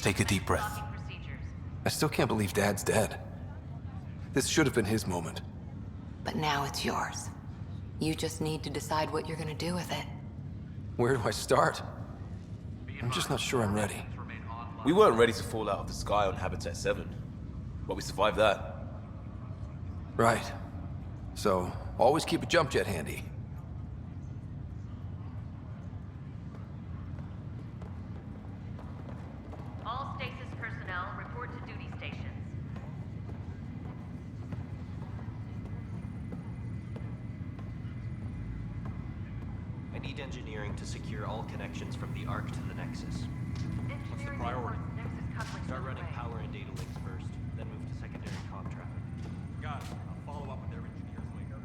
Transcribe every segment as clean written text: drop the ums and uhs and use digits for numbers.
take a deep breath. I still can't believe Dad's dead. This should have been his moment. But now it's yours. You just need to decide what you're gonna do with it. Where do I start? I'm just not sure I'm ready. We weren't ready to fall out of the sky on Habitat 7, but we survived that. Right. So, always keep a jump jet handy. All stasis personnel report to duty stations. I need engineering to secure all connections from the Ark to the Nexus. What's the priority? Start running power and data links first, then move to secondary comm traffic. Got it. I'll follow up with their engineers later.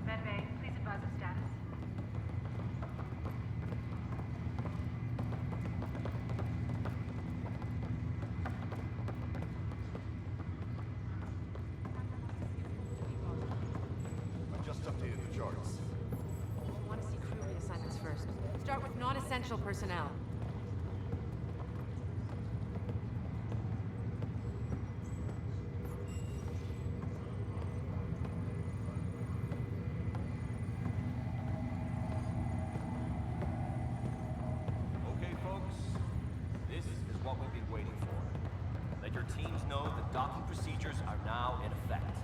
Medbay, please advise of status. I just updated the charts. I want to see crew reassignments first. Start with non-essential personnel. Okay, folks. This is what we've been waiting for. Let your teams know that docking procedures are now in effect.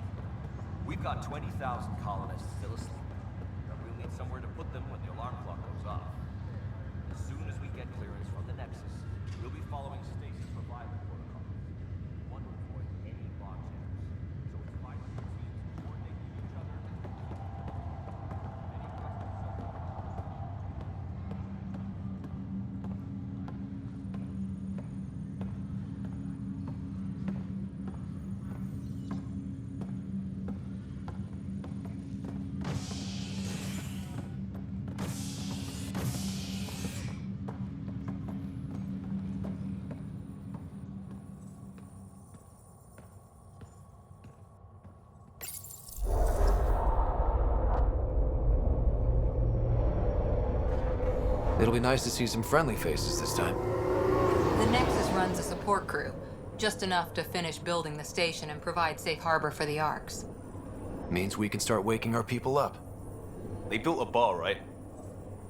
We've got 20,000 colonists still asleep. But we'll need somewhere to put them when the alarm clock goes off. As soon as we get clearance from the Nexus, we'll be following stasis survival protocols. We want to avoid any logjams. So it's vital for teams to coordinate with each other. Any questions so far? It'll be nice to see some friendly faces this time. The Nexus runs a support crew, just enough to finish building the station and provide safe harbor for the Arks. Means we can start waking our people up. They built a bar, right?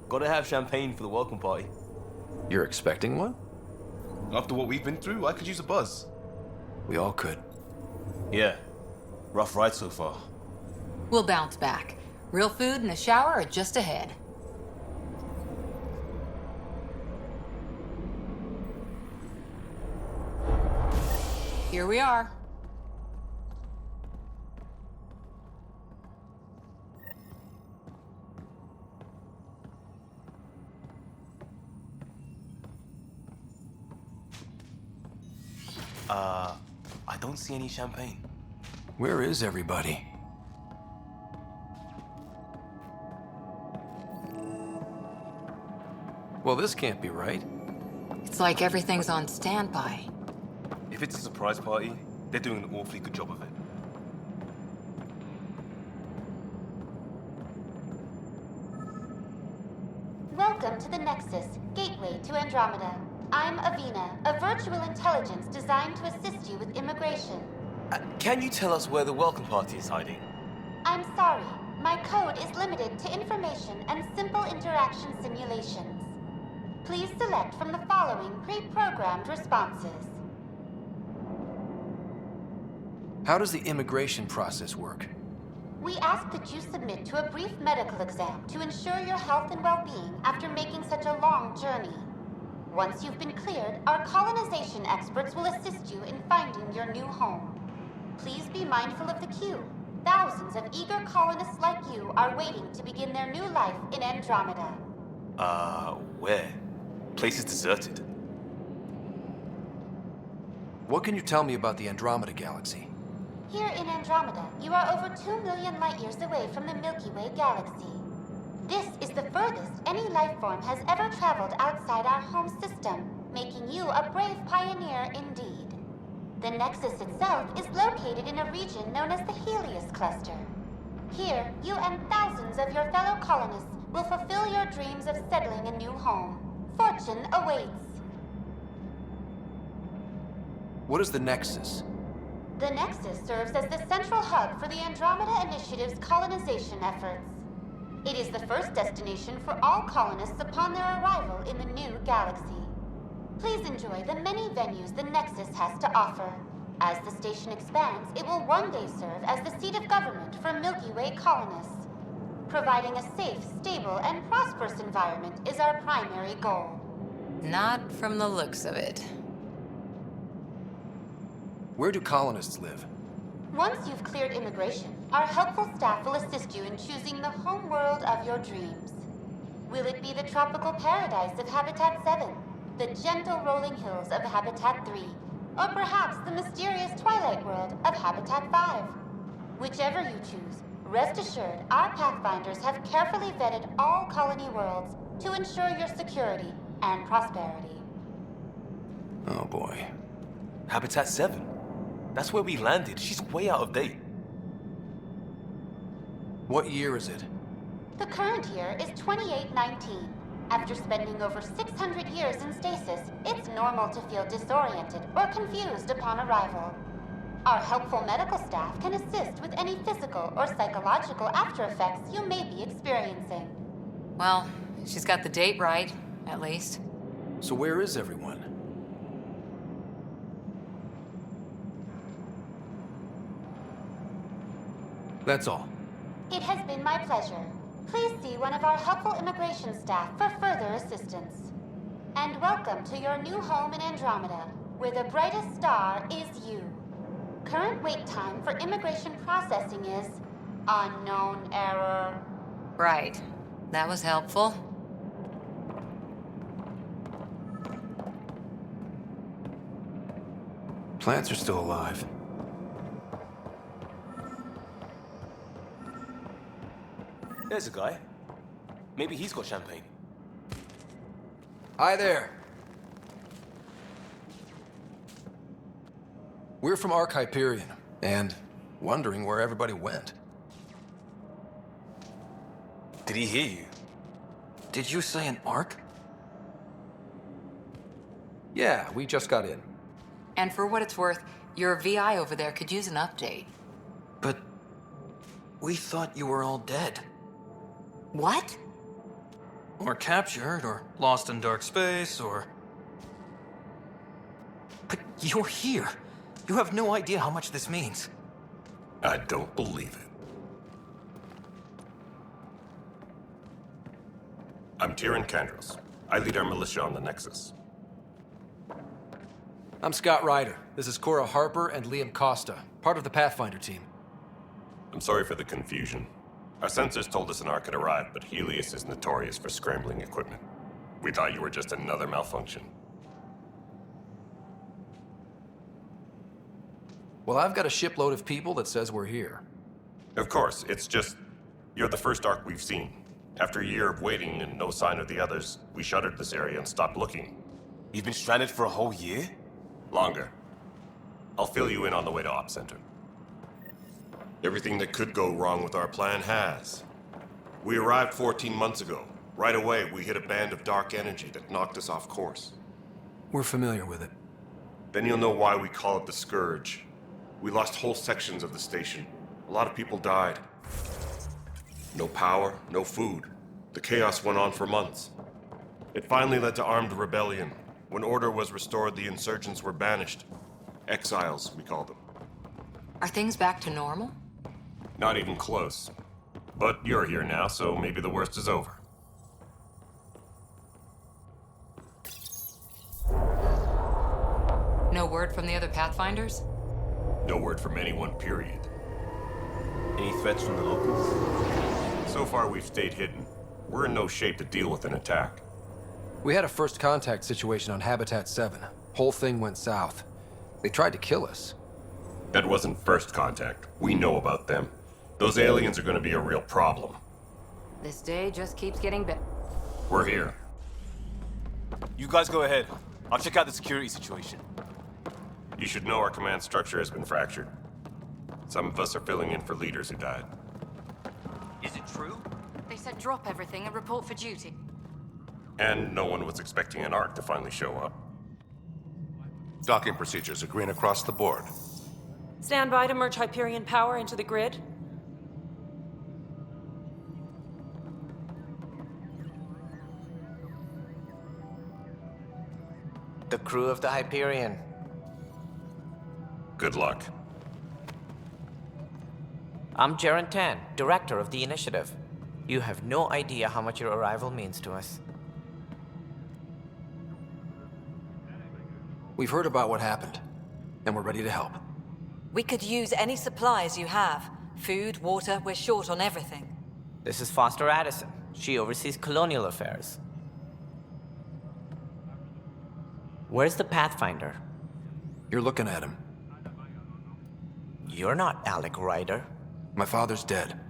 Gotta have champagne for the welcome party. You're expecting one? After what we've been through, I could use a buzz. We all could. Yeah. Rough ride so far. We'll bounce back. Real food and a shower are just ahead. Here we are. I don't see any champagne. Where is everybody? Well, this can't be right. It's like everything's on standby. If it's a surprise party, they're doing an awfully good job of it. Welcome to the Nexus, gateway to Andromeda. I'm Avina, a virtual intelligence designed to assist you with immigration. Can you tell us where the welcome party is hiding? I'm sorry, my code is limited to information and simple interaction simulations. Please select from the following pre-programmed responses. How does the immigration process work? We ask that you submit to a brief medical exam to ensure your health and well-being after making such a long journey. Once you've been cleared, our colonization experts will assist you in finding your new home. Please be mindful of the queue. Thousands of eager colonists like you are waiting to begin their new life in Andromeda. Where? Place is deserted. What can you tell me about the Andromeda galaxy? Here in Andromeda, you are over 2 million light-years away from the Milky Way galaxy. This is the furthest any life form has ever traveled outside our home system, making you a brave pioneer indeed. The Nexus itself is located in a region known as the Helios Cluster. Here, you and thousands of your fellow colonists will fulfill your dreams of settling a new home. Fortune awaits. What is the Nexus? The Nexus serves as the central hub for the Andromeda Initiative's colonization efforts. It is the first destination for all colonists upon their arrival in the new galaxy. Please enjoy the many venues the Nexus has to offer. As the station expands, it will one day serve as the seat of government for Milky Way colonists. Providing a safe, stable, and prosperous environment is our primary goal. Not from the looks of it. Where do colonists live? Once you've cleared immigration, our helpful staff will assist you in choosing the home world of your dreams. Will it be the tropical paradise of Habitat 7, the gentle rolling hills of Habitat 3, or perhaps the mysterious twilight world of Habitat 5? Whichever you choose, rest assured our Pathfinders have carefully vetted all colony worlds to ensure your security and prosperity. Oh boy. Habitat 7. That's where we landed. She's way out of date. What year is it? The current year is 2819. After spending over 600 years in stasis, it's normal to feel disoriented or confused upon arrival. Our helpful medical staff can assist with any physical or psychological after effects you may be experiencing. Well, she's got the date right, at least. So where is everyone? That's all. It has been my pleasure. Please see one of our helpful immigration staff for further assistance. And welcome to your new home in Andromeda, where the brightest star is you. Current wait time for immigration processing is unknown error. Right. That was helpful. Plants are still alive. There's a guy. Maybe he's got champagne. Hi there. We're from Ark Hyperion, and wondering where everybody went. Did he hear you? Did you say an Ark? Yeah, we just got in. And for what it's worth, your VI over there could use an update. But we thought you were all dead. What? Or captured, or lost in dark space, or... But you're here. You have no idea how much this means. I don't believe it. I'm Tyrion Kandros. I lead our militia on the Nexus. I'm Scott Ryder. This is Cora Harper and Liam Costa, part of the Pathfinder team. I'm sorry for the confusion. Our sensors told us an Ark had arrived, but Helios is notorious for scrambling equipment. We thought you were just another malfunction. Well, I've got a shipload of people that says we're here. Of course, it's just... you're the first Ark we've seen. After a year of waiting and no sign of the others, we shuttered this area and stopped looking. You've been stranded for a whole year? Longer. I'll fill you in on the way to Op Center. Everything that could go wrong with our plan has. We arrived 14 months ago. Right away, we hit a band of dark energy that knocked us off course. We're familiar with it. Then you'll know why we call it the Scourge. We lost whole sections of the station. A lot of people died. No power, no food. The chaos went on for months. It finally led to armed rebellion. When order was restored, the insurgents were banished. Exiles, we call them. Are things back to normal? Not even close. But you're here now, so maybe the worst is over. No word from the other Pathfinders? No word from anyone, period. Any threats from the locals? So far, we've stayed hidden. We're in no shape to deal with an attack. We had a first contact situation on Habitat 7. Whole thing went south. They tried to kill us. That wasn't first contact. We know about them. Those aliens are gonna be a real problem. This day just keeps getting better. We're here. You guys go ahead. I'll check out the security situation. You should know our command structure has been fractured. Some of us are filling in for leaders who died. Is it true? They said drop everything and report for duty. And no one was expecting an Ark to finally show up. Docking procedures are green across the board. Stand by to merge Hyperion power into the grid. The crew of the Hyperion. Good luck. I'm Jaren Tan, director of the initiative. You have no idea how much your arrival means to us. We've heard about what happened, and we're ready to help. We could use any supplies you have. Food, water, we're short on everything. This is Foster Addison. She oversees colonial affairs. Where's the Pathfinder? You're looking at him. You're not Alec Ryder. My father's dead.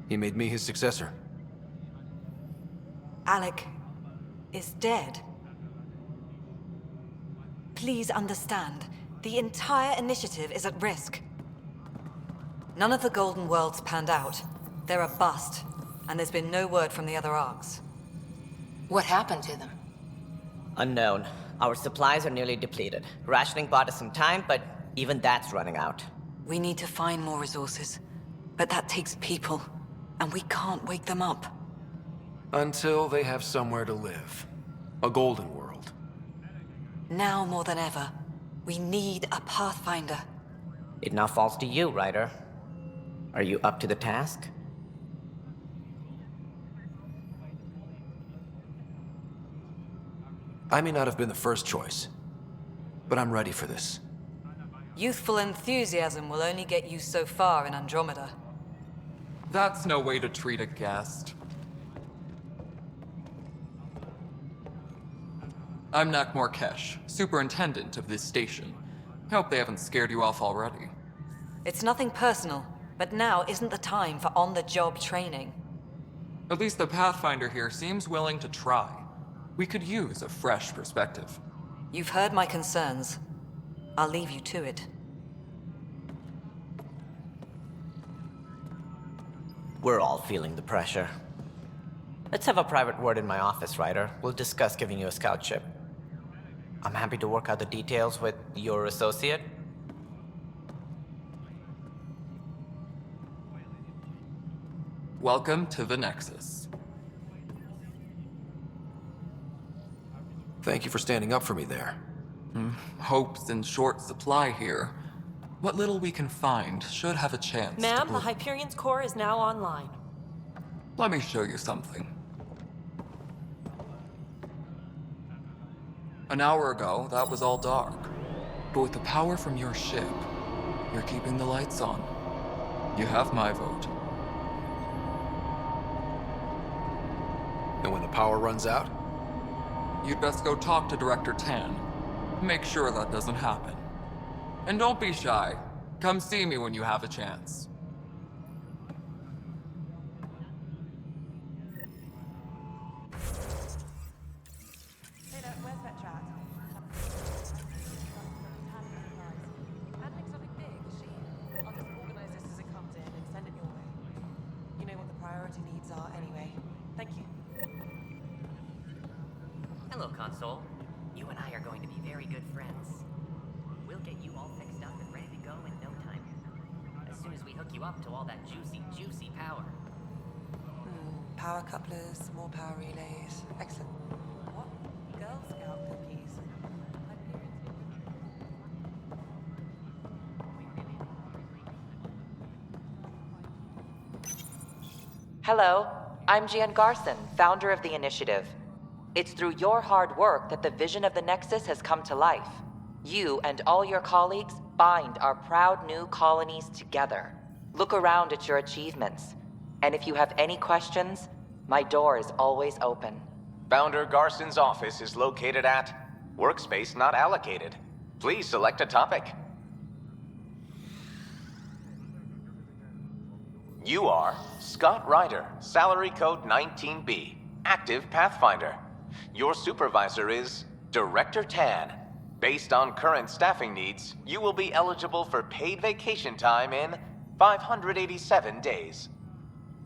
He made me his successor. Alec is dead. Please understand, the entire initiative is at risk. None of the Golden Worlds panned out. They're a bust, and there's been no word from the other arcs. What happened to them? Unknown. Our supplies are nearly depleted. Rationing bought us some time, but even that's running out. We need to find more resources, but that takes people, and we can't wake them up. Until they have somewhere to live. A golden world. Now more than ever, we need a Pathfinder. It now falls to you, Ryder. Are you up to the task? I may not have been the first choice, but I'm ready for this. Youthful enthusiasm will only get you so far in Andromeda. That's no way to treat a guest. I'm Nakmor Kesh, superintendent of this station. Hope they haven't scared you off already. It's nothing personal, but now isn't the time for on-the-job training. At least the Pathfinder here seems willing to try. We could use a fresh perspective. You've heard my concerns. I'll leave you to it. We're all feeling the pressure. Let's have a private word in my office, Ryder. We'll discuss giving you a scout ship. I'm happy to work out the details with your associate. Welcome to the Nexus. Thank you for standing up for me there. Hope's in short supply here. What little we can find should have a chance. Ma'am, the Hyperion's core is now online. Let me show you something. An hour ago, that was all dark. But with the power from your ship, you're keeping the lights on. You have my vote. And when the power runs out? You'd best go talk to Director Tan. Make sure that doesn't happen. And don't be shy. Come see me when you have a chance. Hey there, where's that chat? Handling something big, is she? I'll just organize this as it comes in and send it your way. You know what the priority needs are anyway. Thank you. Hello, Console. You and I are going to be very good friends. We'll get you all fixed up and ready to go in no time. As soon as we hook you up to all that juicy power. Power couplers, more power relays. Excellent. What? Girl Scout cookies. Hello, I'm Gian Garson, founder of the initiative. It's through your hard work that the vision of the Nexus has come to life. You and all your colleagues bind our proud new colonies together. Look around at your achievements. And if you have any questions, my door is always open. Founder Garson's office is located at Workspace Not Allocated. Please select a topic. You are Scott Ryder, salary code 19B, active Pathfinder. Your supervisor is Director Tan. Based on current staffing needs, you will be eligible for paid vacation time in 587 days.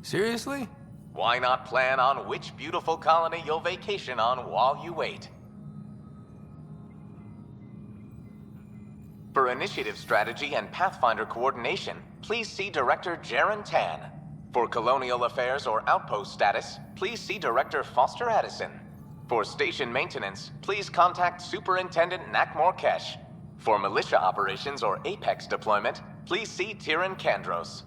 Seriously? Why not plan on which beautiful colony you'll vacation on while you wait? For initiative strategy and Pathfinder coordination, please see Director Jaren Tan. For colonial affairs or outpost status, please see Director Foster Addison. For station maintenance, please contact Superintendent Nakmor Kesh. For militia operations or Apex deployment, please see Tyran Kandros.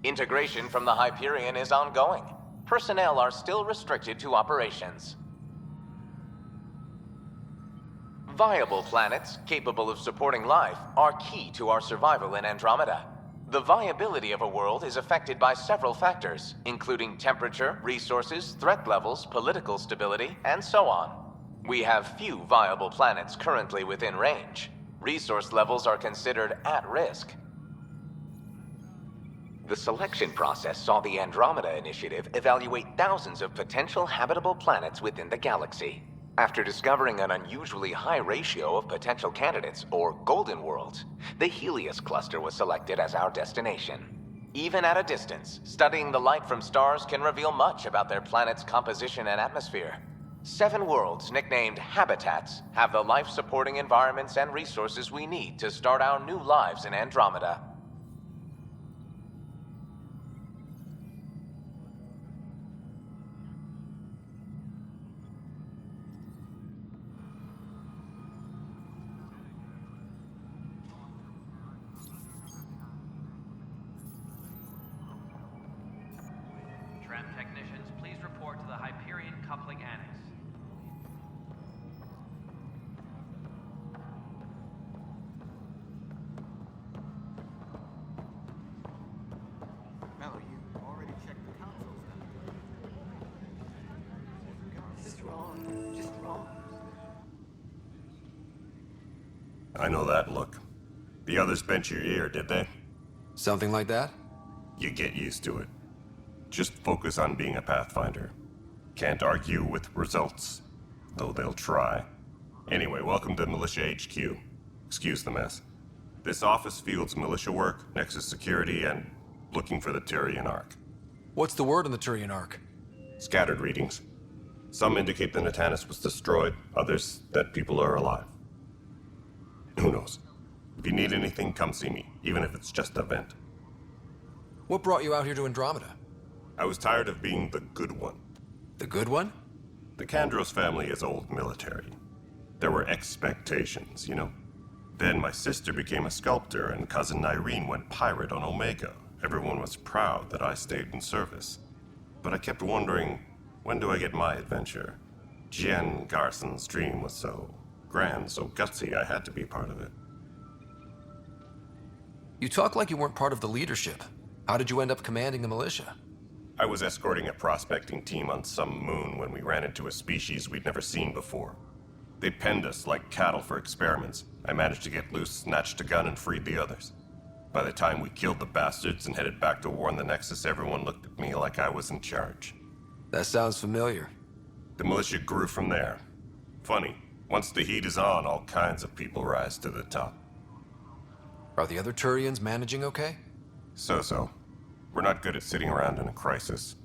Integration from the Hyperion is ongoing. Personnel are still restricted to operations. Viable planets capable of supporting life are key to our survival in Andromeda. The viability of a world is affected by several factors, including temperature, resources, threat levels, political stability, and so on. We have few viable planets currently within range. Resource levels are considered at risk. The selection process saw the Andromeda Initiative evaluate thousands of potential habitable planets within the galaxy. After discovering an unusually high ratio of potential candidates, or golden worlds, the Helios cluster was selected as our destination. Even at a distance, studying the light from stars can reveal much about their planet's composition and atmosphere. 7 worlds, nicknamed habitats, have the life-supporting environments and resources we need to start our new lives in Andromeda. Technicians, please report to the Hyperion Coupling Annex. Mello, you already checked the consoles now. This is wrong. Just wrong. I know that look. The others bent your ear, did they? Something like that? You get used to it. Just focus on being a Pathfinder. Can't argue with results, though they'll try. Anyway, welcome to Militia HQ. Excuse the mess. This office fields militia work, Nexus security, and looking for the Tyrian Ark. What's the word on the Tyrian Ark? Scattered readings. Some indicate the Natanus was destroyed, others that people are alive. Who knows? If you need anything, come see me, even if it's just a vent. What brought you out here to Andromeda? I was tired of being the good one. The good one? The Kandros family is old military. There were expectations, you know? Then my sister became a sculptor and cousin Irene went pirate on Omega. Everyone was proud that I stayed in service. But I kept wondering, when do I get my adventure? Jen Garson's dream was so grand, so gutsy, I had to be part of it. You talk like you weren't part of the leadership. How did you end up commanding the militia? I was escorting a prospecting team on some moon when we ran into a species we'd never seen before. They penned us like cattle for experiments. I managed to get loose, snatched a gun, and freed the others. By the time we killed the bastards and headed back to warn the Nexus, everyone looked at me like I was in charge. That sounds familiar. The militia grew from there. Funny, once the heat is on, all kinds of people rise to the top. Are the other Turians managing okay? So-so. We're not good at sitting around in a crisis.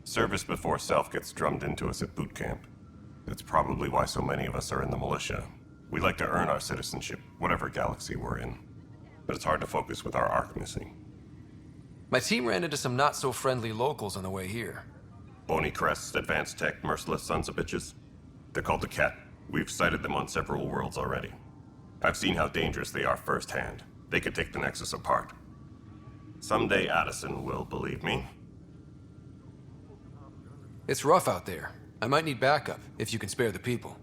Service before self gets drummed into us at boot camp. That's probably why so many of us are in the militia. We like to earn our citizenship, whatever galaxy we're in. But it's hard to focus with our arc missing. My team ran into some not-so-friendly locals on the way here. Bony crests, advanced tech, merciless sons of bitches. They're called the Cat. We've sighted them on several worlds already. I've seen how dangerous they are firsthand. They could take the Nexus apart. Someday Addison will believe me. It's rough out there. I might need backup, if you can spare the people.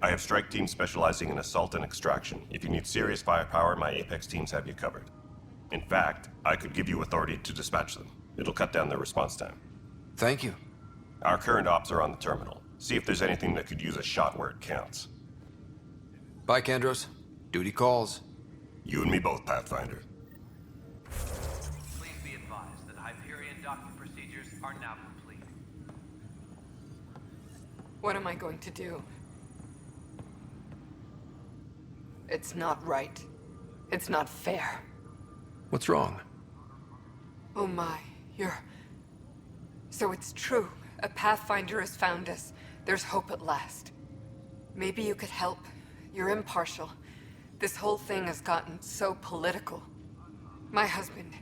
I have strike teams specializing in assault and extraction. If you need serious firepower, my Apex teams have you covered. In fact, I could give you authority to dispatch them. It'll cut down their response time. Thank you. Our current ops are on the terminal. See if there's anything that could use a shot where it counts. Bye, Kandros. Duty calls. You and me both, Pathfinder. Please be advised that Hyperion docking procedures are now complete. What am I going to do? It's not right. It's not fair. What's wrong? Oh my, So it's true. A Pathfinder has found us. There's hope at last. Maybe you could help. You're impartial. This whole thing has gotten so political. My husband,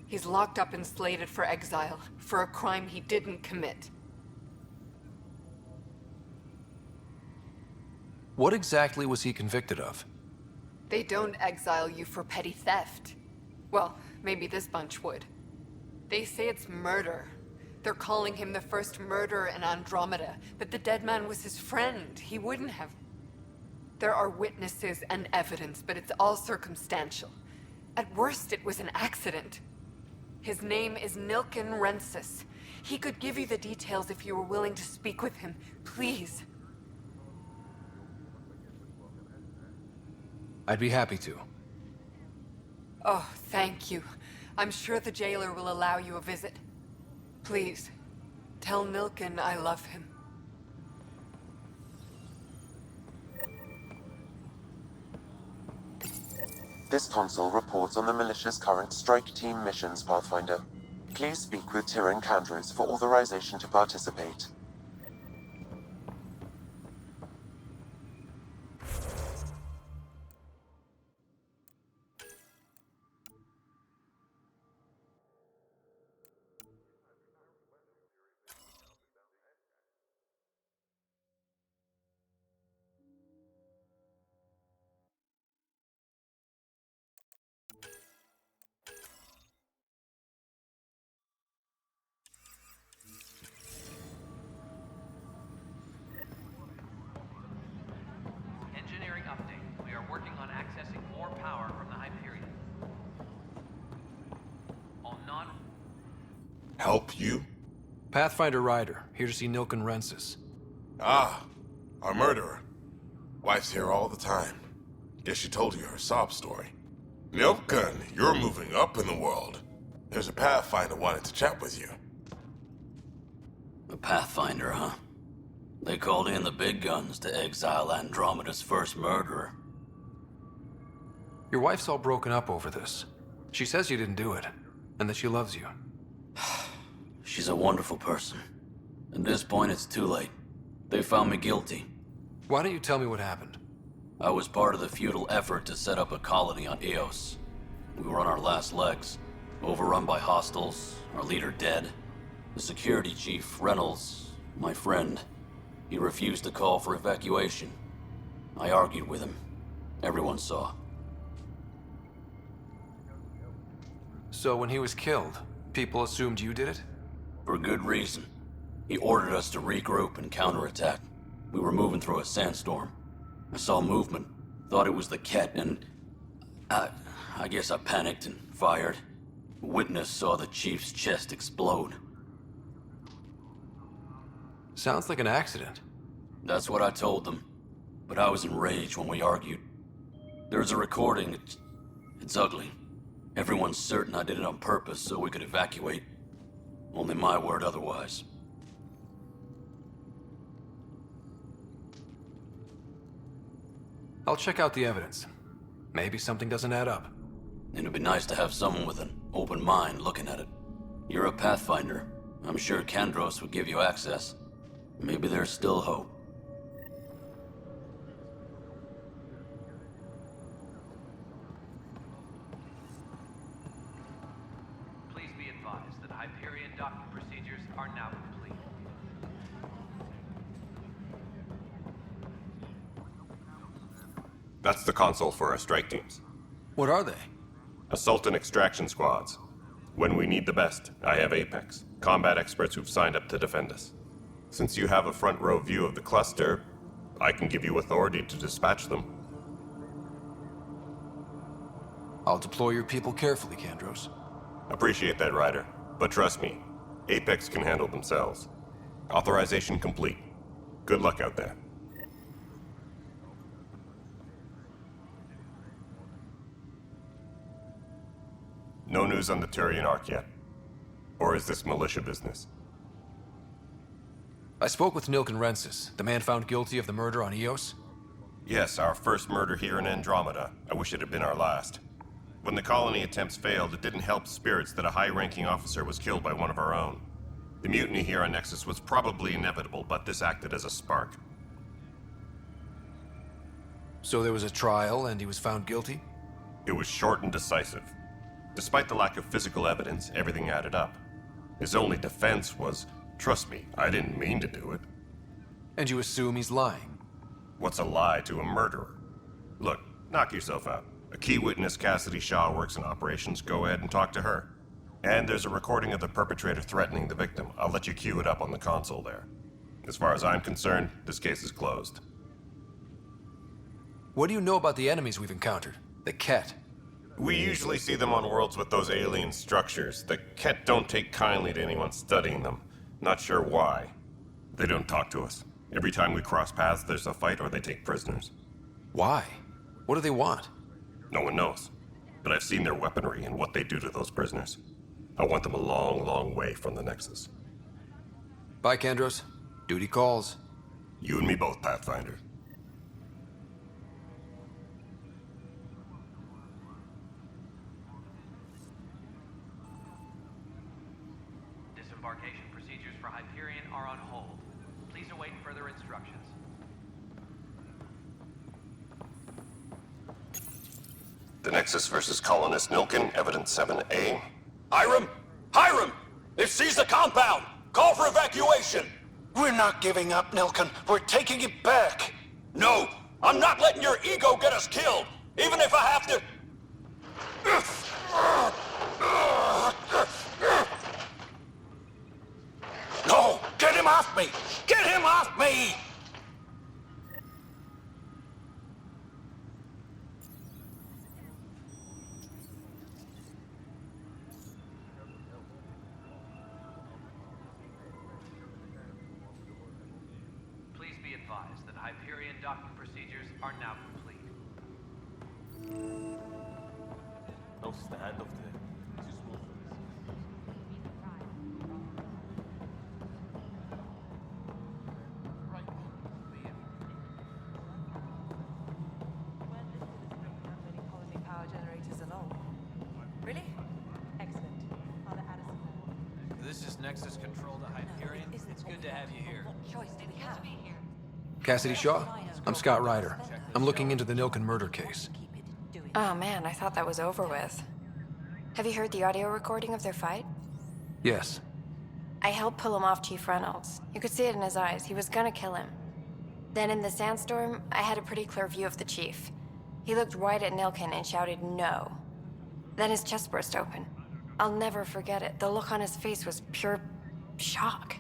he's locked up and slated for exile for a crime he didn't commit. What exactly was he convicted of? They don't exile you for petty theft. Well, maybe this bunch would. They say it's murder. They're calling him the first murderer in Andromeda, but the dead man was his friend. He wouldn't have. There are witnesses and evidence, but it's all circumstantial. At worst, it was an accident. His name is Nilken Rensis. He could give you the details if you were willing to speak with him. Please. I'd be happy to. Oh, thank you. I'm sure the jailer will allow you a visit. Please, tell Nilken I love him. This console reports on the militia's current strike team missions, Pathfinder. Please speak with Tyrion Kandros for authorization to participate. Engineering update. We are working on accessing more power from the Hyperion. All non... Help you? Pathfinder Ryder, here to see Nilken Rensis. Ah, our murderer. Wife's here all the time. Guess she told you her sob story. Nilken, you're moving up in the world. There's a Pathfinder wanted to chat with you. A Pathfinder, huh? They called in the big guns to exile Andromeda's first murderer. Your wife's all broken up over this. She says you didn't do it, and that she loves you. She's a wonderful person. At this point, it's too late. They found me guilty. Why don't you tell me what happened? I was part of the futile effort to set up a colony on Eos. We were on our last legs, overrun by hostiles, our leader dead. The security chief, Reynolds, my friend, he refused to call for evacuation. I argued with him. Everyone saw. So when he was killed, people assumed you did it? For good reason. He ordered us to regroup and counterattack. We were moving through a sandstorm. I saw movement, thought it was the Ket, and I guess I panicked and fired. A witness saw the chief's chest explode. Sounds like an accident. That's what I told them, but I was enraged when we argued. There's a recording. It's ugly. Everyone's certain I did it on purpose so we could evacuate. Only my word otherwise. I'll check out the evidence. Maybe something doesn't add up. It'd be nice to have someone with an open mind looking at it. You're a Pathfinder. I'm sure Kandros would give you access. Maybe there's still hope. Please be advised that Hyperion docking procedures are now complete. That's the console for our strike teams. What are they? Assault and extraction squads. When we need the best, I have Apex, combat experts who've signed up to defend us. Since you have a front row view of the cluster, I can give you authority to dispatch them. I'll deploy your people carefully, Kandros. Appreciate that, Ryder. But trust me, Apex can handle themselves. Authorization complete. Good luck out there. No news on the Turian Ark yet? Or is this militia business? I spoke with Nilken Rensis, the man found guilty of the murder on Eos. Yes, our first murder here in Andromeda. I wish it had been our last. When the colony attempts failed, it didn't help spirits that a high-ranking officer was killed by one of our own. The mutiny here on Nexus was probably inevitable, but this acted as a spark. So there was a trial and he was found guilty? It was short and decisive. Despite the lack of physical evidence, everything added up. His only defense was, trust me, I didn't mean to do it. And you assume he's lying? What's a lie to a murderer? Look, knock yourself out. A key witness, Cassidy Shaw, works in operations. Go ahead and talk to her. And there's a recording of the perpetrator threatening the victim. I'll let you cue it up on the console there. As far as I'm concerned, this case is closed. What do you know about the enemies we've encountered? The Ket? We usually see them on worlds with those alien structures. The Ket don't take kindly to anyone studying them. Not sure why. They don't talk to us. Every time we cross paths, there's a fight or they take prisoners. Why? What do they want? No one knows. But I've seen their weaponry and what they do to those prisoners. I want them a long, long way from the Nexus. Bye, Kandros. Duty calls. You and me both, Pathfinder. Disembarkation procedures for Hyperion are on hold. Please await further instructions. The Nexus versus colonist Nilkin, evidence 7A. Hiram! Hiram! They've seized the compound! Call for evacuation! We're not giving up, Nilkin. We're taking it back. No! I'm not letting your ego get us killed! Even if I have to... No! Get him off me! Get him off me! Please be advised that Hyperion docking procedures are now complete. No standoff there. Too small for this. Colony power generators along. Really? Excellent. Father Addison. This is Nexus Control to Hyperion. It's good to have you here. What choice do we have? Cassidy Shaw? I'm Scott Ryder. I'm looking into the Nilkin murder case. Oh man, I thought that was over with. Have you heard the audio recording of their fight? Yes. I helped pull him off Chief Reynolds. You could see it in his eyes. He was gonna kill him. Then in the sandstorm, I had a pretty clear view of the Chief. He looked right at Nilkin and shouted no. Then his chest burst open. I'll never forget it. The look on his face was pure shock.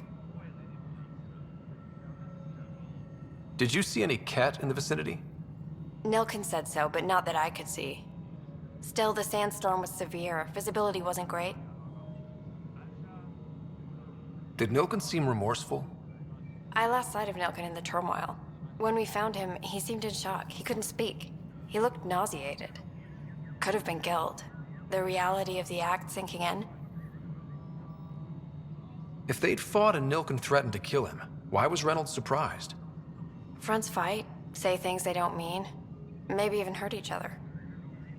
Did you see any Ket in the vicinity? Nilkin said so, but not that I could see. Still, the sandstorm was severe. Visibility wasn't great. Did Nilkin seem remorseful? I lost sight of Nilkin in the turmoil. When we found him, he seemed in shock. He couldn't speak. He looked nauseated. Could have been guilt. The reality of the act sinking in. If they'd fought and Nilkin threatened to kill him, why was Reynolds surprised? Fronts fight, say things they don't mean, maybe even hurt each other.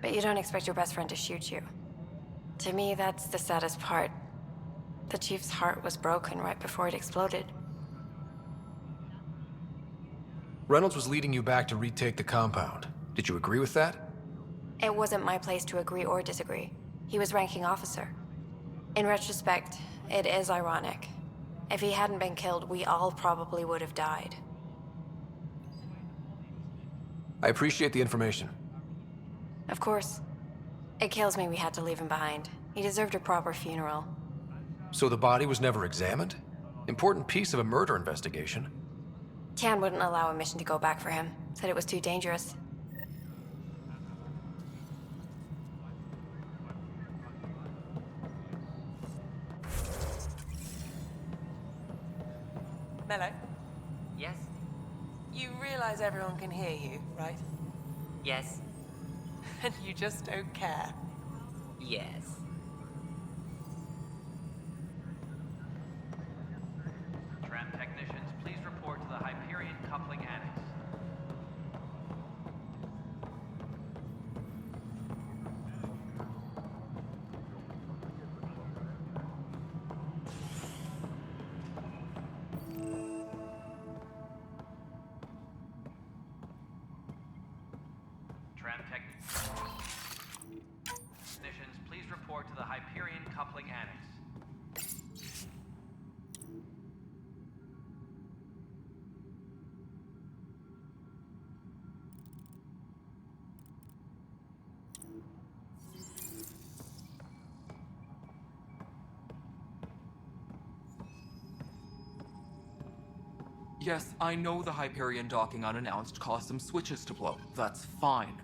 But you don't expect your best friend to shoot you. To me, that's the saddest part. The Chief's heart was broken right before it exploded. Reynolds was leading you back to retake the compound. Did you agree with that? It wasn't my place to agree or disagree. He was ranking officer. In retrospect, it is ironic. If he hadn't been killed, we all probably would have died. I appreciate the information. Of course. It kills me we had to leave him behind. He deserved a proper funeral. So the body was never examined? Important piece of a murder investigation. Tian wouldn't allow a mission to go back for him. Said it was too dangerous. Mello, Yes? you realize everyone can hear you, right? Yes? And you just don't care. Yes. Tram technicians, please report to the Hyperion coupling annex. Yes, I know the Hyperion docking unannounced caused some switches to blow. That's fine.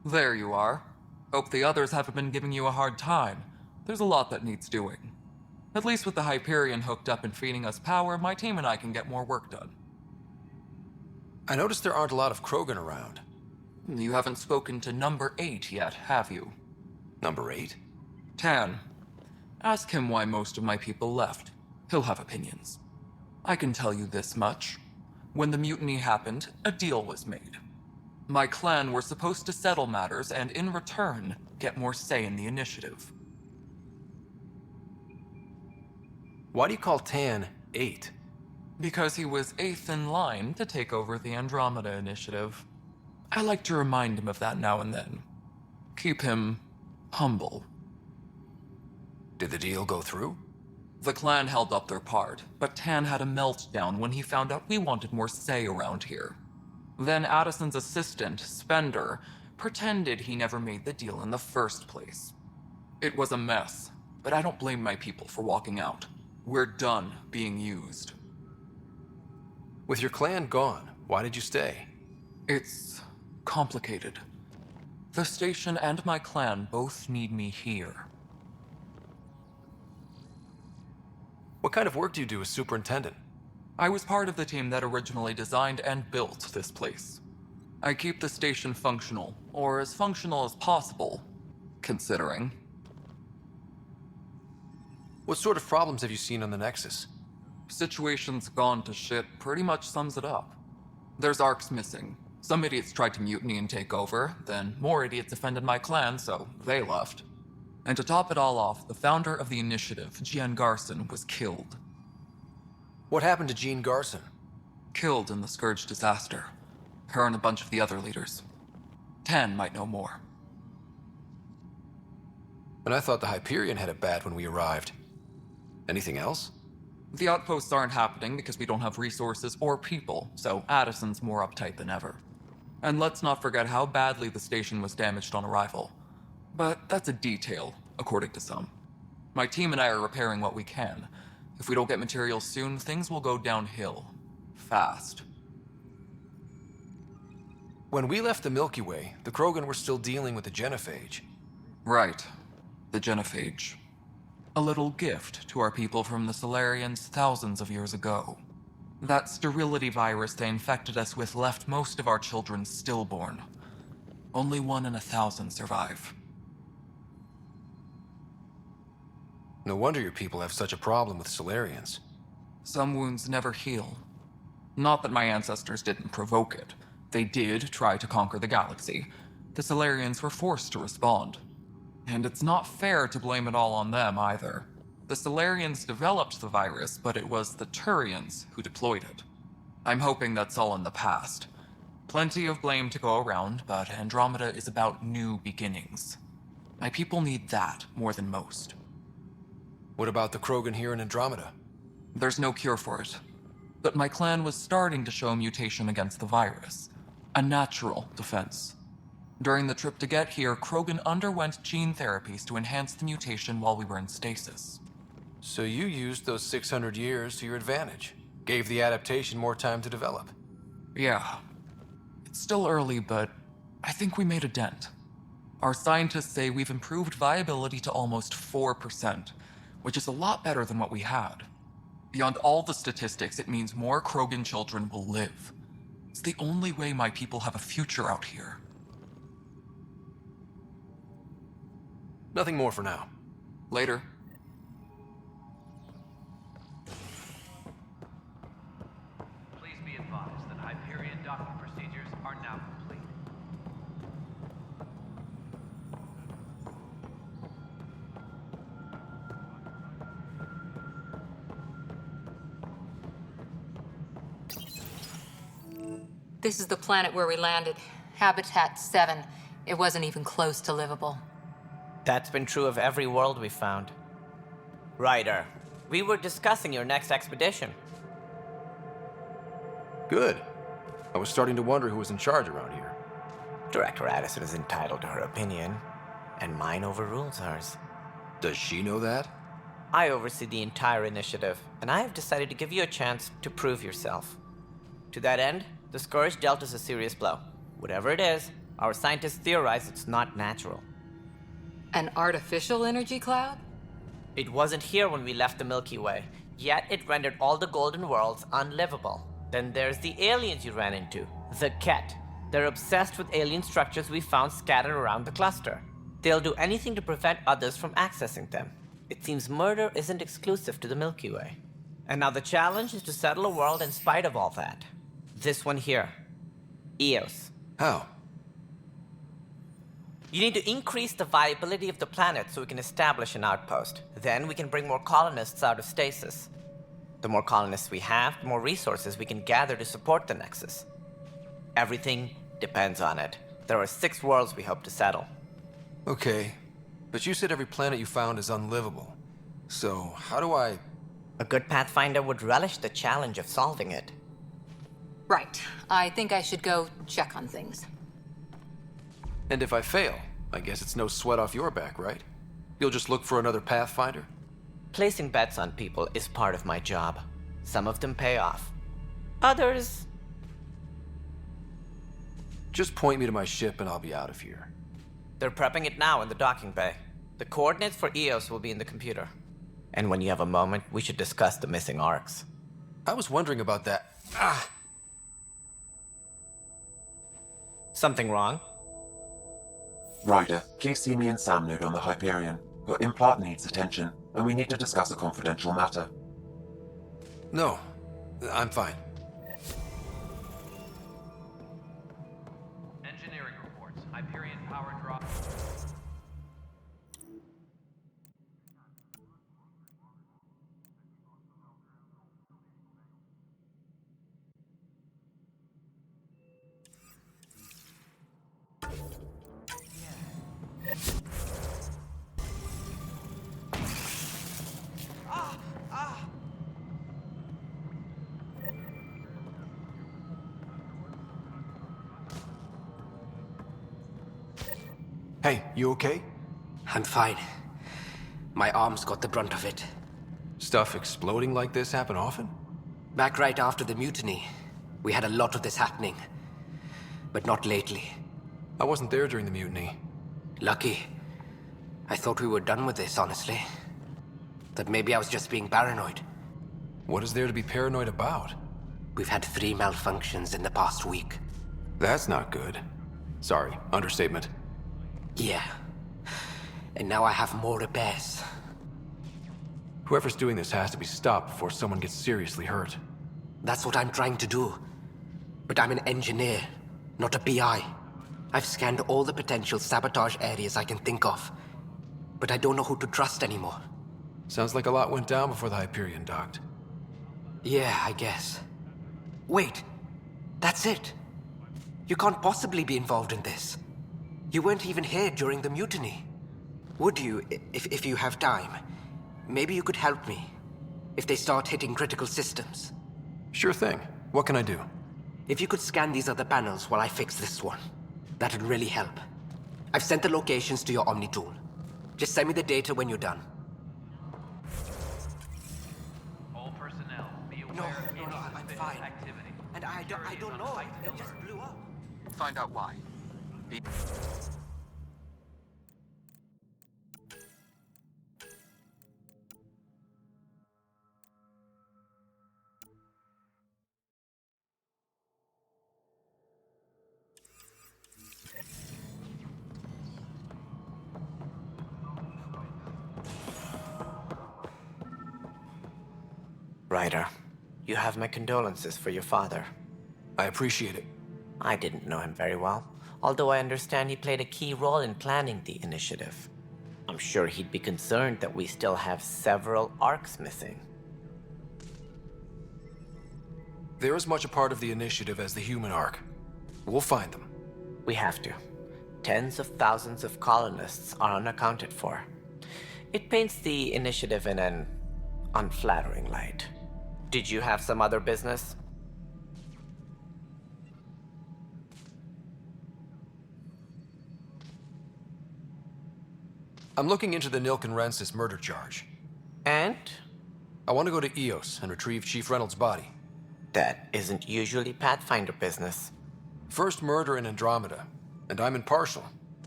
There you are. Hope the others haven't been giving you a hard time. There's a lot that needs doing. At least with the Hyperion hooked up and feeding us power, my team and I can get more work done. I noticed there aren't a lot of Krogan around. You haven't spoken to number 8 yet, have you? Number 8? Tan. Ask him why most of my people left. He'll have opinions. I can tell you this much. When the mutiny happened, a deal was made. My clan were supposed to settle matters and, in return, get more say in the initiative. Why do you call Tan 8? Because he was 8th in line to take over the Andromeda initiative. I like to remind him of that now and then. Keep him humble. Did the deal go through? The clan held up their part, but Tan had a meltdown when he found out we wanted more say around here. Then Addison's assistant, Spender, pretended he never made the deal in the first place. It was a mess, but I don't blame my people for walking out. We're done being used. With your clan gone, why did you stay? It's complicated. The station and my clan both need me here. What kind of work do you do as superintendent? I was part of the team that originally designed and built this place. I keep the station functional, or as functional as possible, considering. What sort of problems have you seen on the Nexus? Situation's gone to shit pretty much sums it up. There's arcs missing. Some idiots tried to mutiny and take over, then more idiots offended my clan, so they left. And to top it all off, the founder of the initiative, Jean Garson, was killed. What happened to Jean Garson? Killed in the Scourge disaster. Her and a bunch of the other leaders. Tan might know more. And I thought the Hyperion had it bad when we arrived. Anything else? The outposts aren't happening because we don't have resources or people, so Addison's more uptight than ever. And let's not forget how badly the station was damaged on arrival. But that's a detail, according to some. My team and I are repairing what we can. If we don't get materials soon, things will go downhill. Fast. When we left the Milky Way, the Krogan were still dealing with the genophage. Right. The genophage. A little gift to our people from the Solarians thousands of years ago. That sterility virus they infected us with left most of our children stillborn. Only 1 in 1,000 survive. No wonder your people have such a problem with Solarians. Some wounds never heal. Not that my ancestors didn't provoke it. They did try to conquer the galaxy. The Solarians were forced to respond. And it's not fair to blame it all on them either. The Solarians developed the virus, but it was the Turians who deployed it. I'm hoping that's all in the past. Plenty of blame to go around, but Andromeda is about new beginnings. My people need that more than most. What about the Krogan here in Andromeda? There's no cure for it. But my clan was starting to show mutation against the virus. A natural defense. During the trip to get here, Krogan underwent gene therapies to enhance the mutation while we were in stasis. So you used those 600 years to your advantage. Gave the adaptation more time to develop. Yeah. It's still early, but I think we made a dent. Our scientists say we've improved viability to almost 4%, which is a lot better than what we had. Beyond all the statistics, it means more Krogan children will live. It's the only way my people have a future out here. Nothing more for now. Later. Please be advised that Hyperion docking procedures are now complete. This is the planet where we landed. Habitat 7. It wasn't even close to livable. That's been true of every world we've found. Ryder, we were discussing your next expedition. Good. I was starting to wonder who was in charge around here. Director Addison is entitled to her opinion, and mine overrules hers. Does she know that? I oversee the entire initiative, and I have decided to give you a chance to prove yourself. To that end, the Scourge dealt us a serious blow. Whatever it is, our scientists theorize it's not natural. An artificial energy cloud? It wasn't here when we left the Milky Way, yet it rendered all the golden worlds unlivable. Then there's the aliens you ran into, the Ket. They're obsessed with alien structures we found scattered around the cluster. They'll do anything to prevent others from accessing them. It seems murder isn't exclusive to the Milky Way. And now the challenge is to settle a world in spite of all that. This one here. Eos. How? You need to increase the viability of the planet so we can establish an outpost. Then we can bring more colonists out of stasis. The more colonists we have, the more resources we can gather to support the Nexus. Everything depends on it. There are 6 worlds we hope to settle. Okay, but you said every planet you found is unlivable. So, how do I... A good Pathfinder would relish the challenge of solving it. Right. I think I should go check on things. And if I fail, I guess it's no sweat off your back, right? You'll just look for another Pathfinder? Placing bets on people is part of my job. Some of them pay off. Others... Just point me to my ship and I'll be out of here. They're prepping it now in the docking bay. The coordinates for Eos will be in the computer. And when you have a moment, we should discuss the missing arcs. I was wondering about that. Ah! Something wrong? Ryder, please see me and Sam node on the Hyperion. Your implant needs attention, and we need to discuss a confidential matter. No, I'm fine. Engineering reports. Hyperion power drop. Hey, you okay? I'm fine. My arms got the brunt of it. Stuff exploding like this happen often? Back right after the mutiny, we had a lot of this happening. But not lately. I wasn't there during the mutiny. Lucky. I thought we were done with this, honestly. That maybe I was just being paranoid. What is there to be paranoid about? We've had 3 malfunctions in the past week. That's not good. Sorry, understatement. Yeah. And now I have more repairs. Whoever's doing this has to be stopped before someone gets seriously hurt. That's what I'm trying to do. But I'm an engineer, not a PI. I've scanned all the potential sabotage areas I can think of. But I don't know who to trust anymore. Sounds like a lot went down before the Hyperion docked. Yeah, I guess. Wait. That's it. You can't possibly be involved in this. You weren't even here during the mutiny. Would you, if you have time? Maybe you could help me. If they start hitting critical systems. Sure thing. What can I do? If you could scan these other panels while I fix this one, that'd really help. I've sent the locations to your Omni tool. Just send me the data when you're done. All personnel, be aware No, of any I'm suspicious fine. activity. And I don't know. It just blew up. Find out why. Ryder, you have my condolences for your father. I appreciate it. I didn't know him very well, although I understand he played a key role in planning the initiative. I'm sure he'd be concerned that we still have several arcs missing. They're as much a part of the initiative as the human arc. We'll find them. We have to. Tens of thousands of colonists are unaccounted for. It paints the initiative in an unflattering light. Did you have some other business? I'm looking into the Nilkenrensis murder charge. And? I want to go to EOS and retrieve Chief Reynolds' body. That isn't usually Pathfinder business. First murder in Andromeda, and I'm impartial.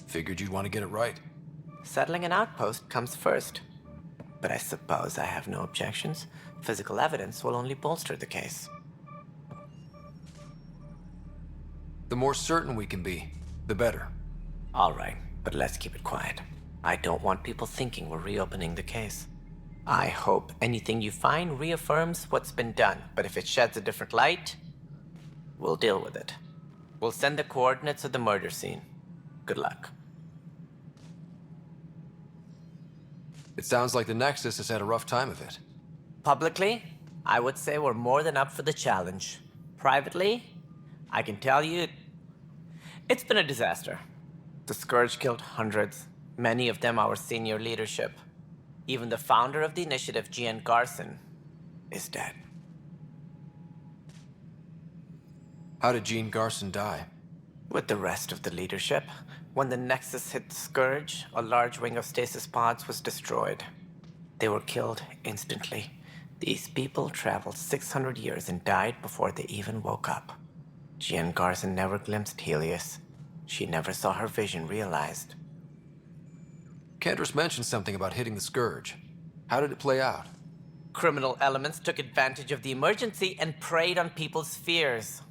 Figured you'd want to get it right. Settling an outpost comes first. But I suppose I have no objections. Physical evidence will only bolster the case. The more certain we can be, the better. All right, but let's keep it quiet. I don't want people thinking we're reopening the case. I hope anything you find reaffirms what's been done, but if it sheds a different light, we'll deal with it. We'll send the coordinates of the murder scene. Good luck. It sounds like the Nexus has had a rough time of it. Publicly, I would say we're more than up for the challenge. Privately, I can tell you, it's been a disaster. The Scourge killed hundreds, many of them our senior leadership. Even the founder of the initiative, Gian Garson, is dead. How did Jean Garson die? With the rest of the leadership. When the Nexus hit the Scourge, a large wing of stasis pods was destroyed. They were killed instantly. These people traveled 600 years and died before they even woke up. Jean Garson never glimpsed Helios. She never saw her vision realized. Candrace mentioned something about hitting the Scourge. How did it play out? Criminal elements took advantage of the emergency and preyed on people's fears.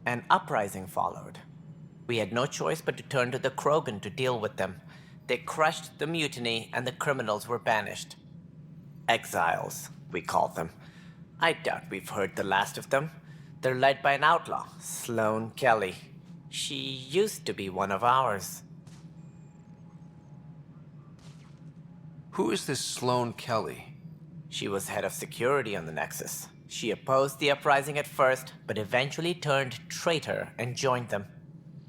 An uprising followed. We had no choice but to turn to the Krogan to deal with them. They crushed the mutiny and the criminals were banished. Exiles, we call them. I doubt we've heard the last of them. They're led by an outlaw, Sloane Kelly. She used to be one of ours. Who is this Sloane Kelly? She was head of security on the Nexus. She opposed the uprising at first, but eventually turned traitor and joined them.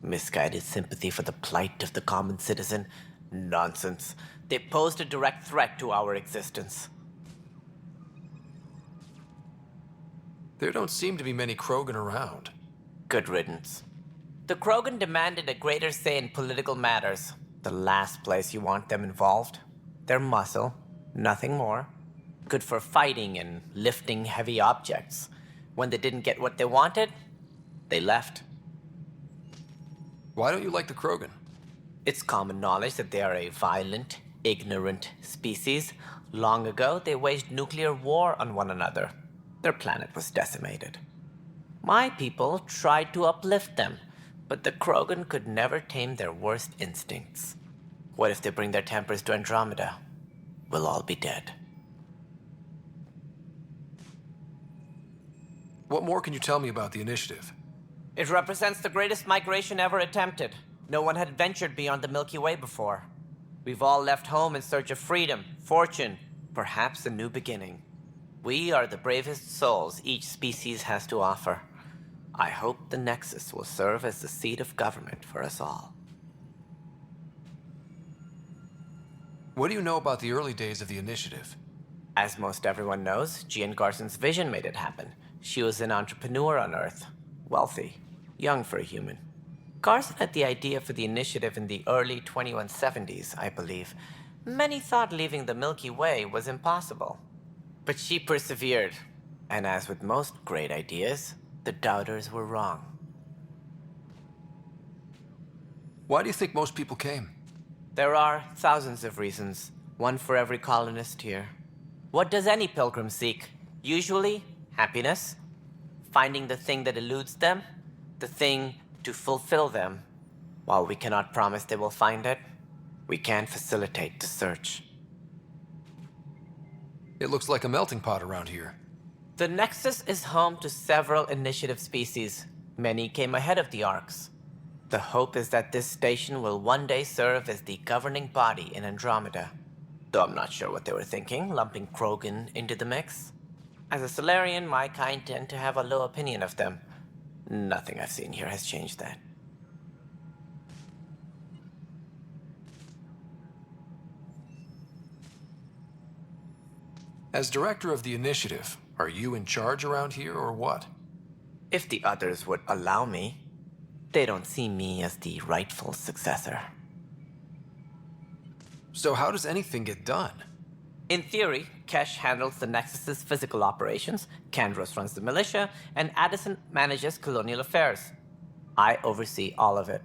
Misguided sympathy for the plight of the common citizen? Nonsense. They posed a direct threat to our existence. There don't seem to be many Krogan around. Good riddance. The Krogan demanded a greater say in political matters. The last place you want them involved. They're muscle, nothing more. Good for fighting and lifting heavy objects. When they didn't get what they wanted, they left. Why don't you like the Krogan? It's common knowledge that they are a violent, ignorant species. Long ago, they waged nuclear war on one another. Their planet was decimated. My people tried to uplift them, but the Krogan could never tame their worst instincts. What if they bring their tempers to Andromeda? We'll all be dead. What more can you tell me about the initiative? It represents the greatest migration ever attempted. No one had ventured beyond the Milky Way before. We've all left home in search of freedom, fortune, perhaps a new beginning. We are the bravest souls each species has to offer. I hope the Nexus will serve as the seat of government for us all. What do you know about the early days of the initiative? As most everyone knows, Jean Garson's vision made it happen. She was an entrepreneur on Earth. Wealthy. Young for a human. Garson had the idea for the initiative in the early 2170s, I believe. Many thought leaving the Milky Way was impossible. But she persevered. And as with most great ideas, the doubters were wrong. Why do you think most people came? There are thousands of reasons, one for every colonist here. What does any pilgrim seek? Usually, happiness, finding the thing that eludes them, the thing to fulfill them. While we cannot promise they will find it, we can facilitate the search. It looks like a melting pot around here. The Nexus is home to several initiative species. Many came ahead of the Arks. The hope is that this station will one day serve as the governing body in Andromeda. Though I'm not sure what they were thinking, lumping Krogan into the mix. As a Solarian, my kind tend to have a low opinion of them. Nothing I've seen here has changed that. As director of the initiative, are you in charge around here or what? If the others would allow me, they don't see me as the rightful successor. So how does anything get done? In theory, Kesh handles the Nexus's physical operations, Kandros runs the militia, and Addison manages colonial affairs. I oversee all of it.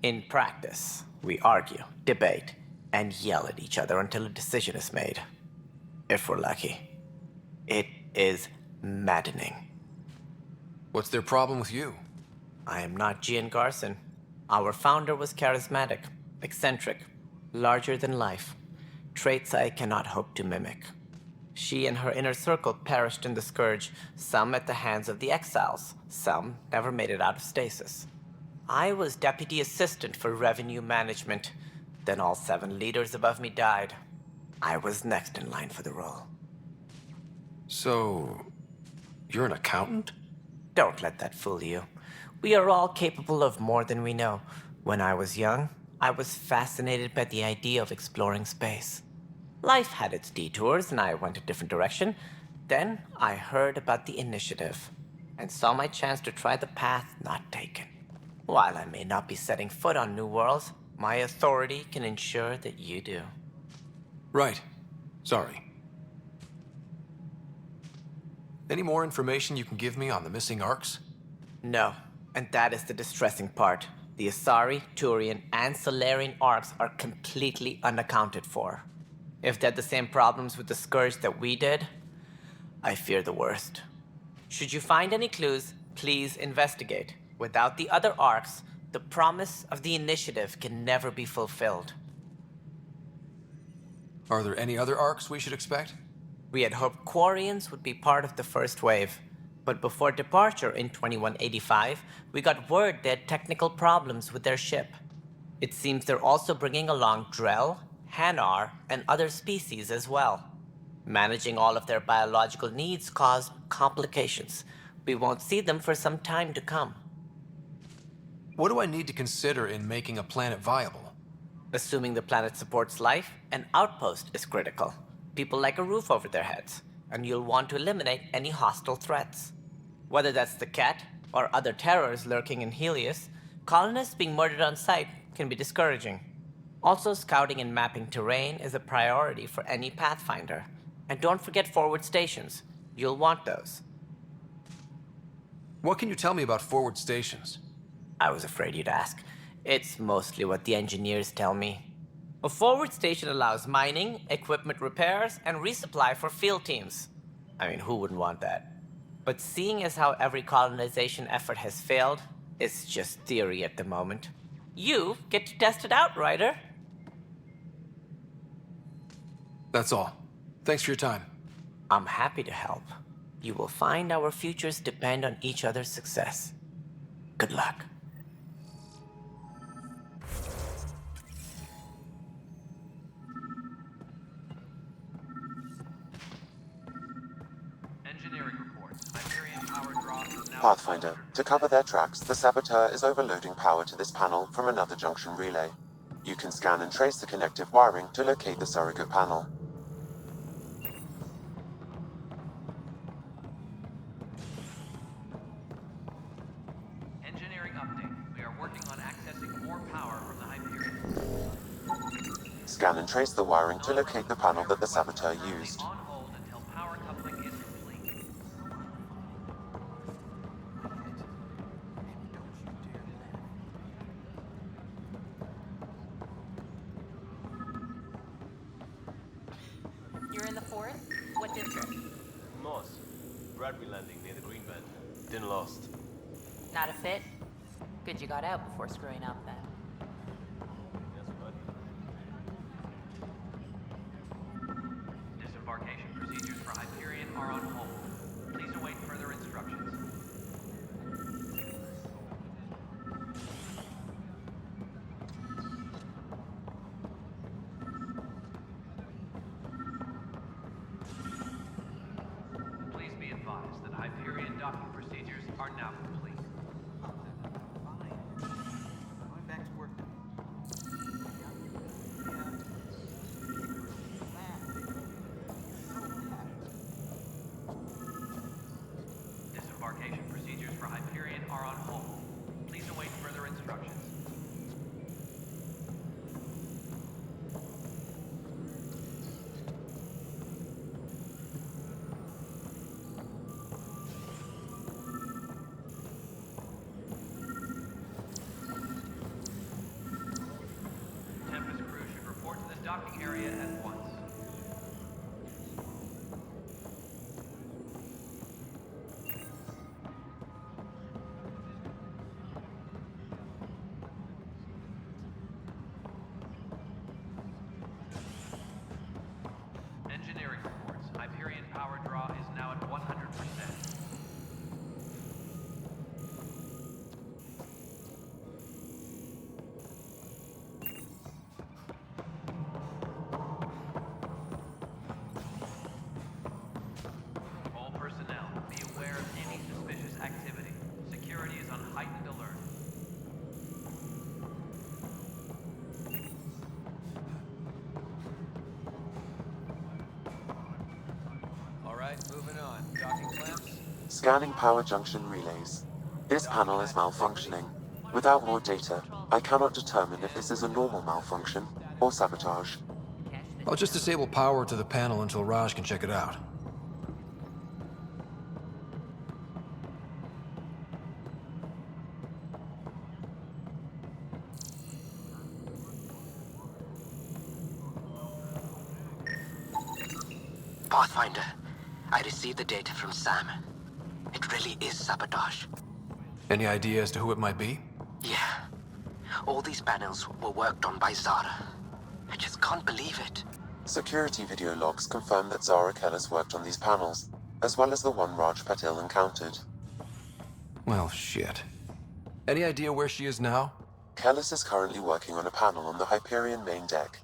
In practice, we argue, debate, and yell at each other until a decision is made. If we're lucky. It is maddening. What's their problem with you? I am not Gian Garson. Our founder was charismatic, eccentric, larger than life. Traits I cannot hope to mimic. She and her inner circle perished in the Scourge, some at the hands of the Exiles, some never made it out of stasis. I was deputy assistant for revenue management. Then all 7 leaders above me died. I was next in line for the role. So, you're an accountant? Don't let that fool you. We are all capable of more than we know. When I was young, I was fascinated by the idea of exploring space. Life had its detours, and I went a different direction. Then I heard about the initiative, and saw my chance to try the path not taken. While I may not be setting foot on new worlds, my authority can ensure that you do. Right. Sorry. Any more information you can give me on the missing arcs? No, and that is the distressing part. The Asari, Turian, and Solarian arcs are completely unaccounted for. If they had the same problems with the Scourge that we did, I fear the worst. Should you find any clues, please investigate. Without the other arcs, the promise of the initiative can never be fulfilled. Are there any other arcs we should expect? We had hoped Quarians would be part of the first wave, but before departure in 2185, we got word they had technical problems with their ship. It seems they're also bringing along Drell, Hanar, and other species as well. Managing all of their biological needs caused complications. We won't see them for some time to come. What do I need to consider in making a planet viable? Assuming the planet supports life, an outpost is critical. People like a roof over their heads, and you'll want to eliminate any hostile threats. Whether that's the Cat or other terrors lurking in Helios, colonists being murdered on sight can be discouraging. Also, scouting and mapping terrain is a priority for any Pathfinder. And don't forget forward stations. You'll want those. What can you tell me about forward stations? I was afraid you'd ask. It's mostly what the engineers tell me. A forward station allows mining, equipment repairs, and resupply for field teams. I mean, who wouldn't want that? But seeing as how every colonization effort has failed, it's just theory at the moment. You get to test it out, Ryder. That's all. Thanks for your time. I'm happy to help. You will find our futures depend on each other's success. Good luck. Pathfinder, to cover their tracks, the Saboteur is overloading power to this panel from another junction relay. You can scan and trace the connective wiring to locate the surrogate panel. Engineering update. We are working on accessing more power from the Hyperion. Scan and trace the wiring to locate the panel that the Saboteur used. On hold until power coupling is complete. You're in the forest? What district? Moss. Bradbury landing near the green band. Didn't last. Not a fit? Good you got out before screwing up then. Yes, bud. Disembarkation procedures for Hyperion are on hold. Please await further instructions. Please be advised that Hyperion docking procedures are now complete. Going back to work now. Disembarkation procedures for Hyperion are on hold. Please await further instructions. area at once. Engineering reports. Hyperion power draw is now at 100%. All personnel, be aware of any suspicious activity. Security is on heightened alert. All right, moving on. Docking clamps. Scanning power junction relays. This panel is malfunctioning. Without more data, I cannot determine if this is a normal malfunction or sabotage. I'll just disable power to the panel until Raj can check it out. Pathfinder, I received the data from Sam. It really is sabotage. Any idea as to who it might be? Yeah. All these panels were worked on by Zara. I just can't believe it. Security video logs confirm that Zara Kellis worked on these panels, as well as the one Raj Patil encountered. Well, shit. Any idea where she is now? Kellis is currently working on a panel on the Hyperion main deck.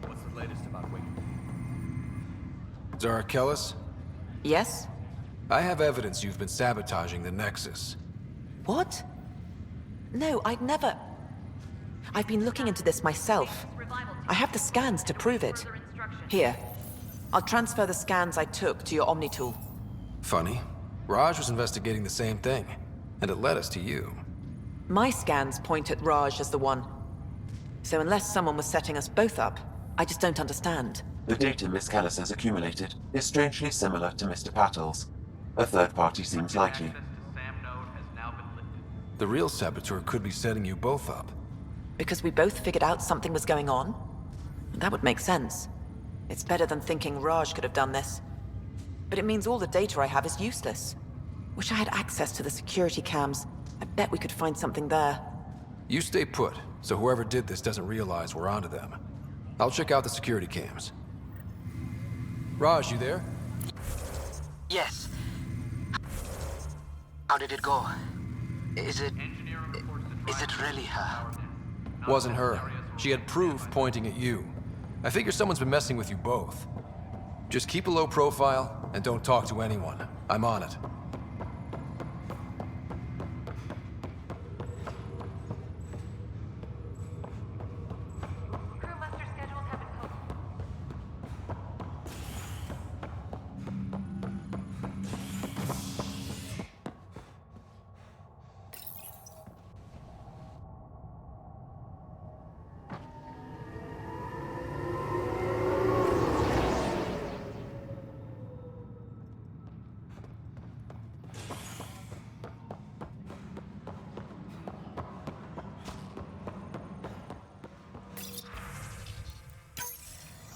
What's the latest about Wake? Zara Kellis? Yes? I have evidence you've been sabotaging the Nexus. What? No, I'd never... I've been looking into this myself. I have the scans to prove it. Here. I'll transfer the scans I took to your Omni tool. Funny. Raj was investigating the same thing, and it led us to you. My scans point at Raj as the one. So unless someone was setting us both up, I just don't understand. The data Miss Kellis has accumulated is strangely similar to Mr. Patil's. A third party seems likely. The real saboteur could be setting you both up. Because we both figured out something was going on? That would make sense. It's better than thinking Raj could have done this. But it means all the data I have is useless. Wish I had access to the security cams. I bet we could find something there. You stay put, so whoever did this doesn't realize we're onto them. I'll check out the security cams. Raj, you there? Yes. How did it go? Is it really her? Wasn't her. She had proof pointing at you. I figure someone's been messing with you both. Just keep a low profile and don't talk to anyone. I'm on it.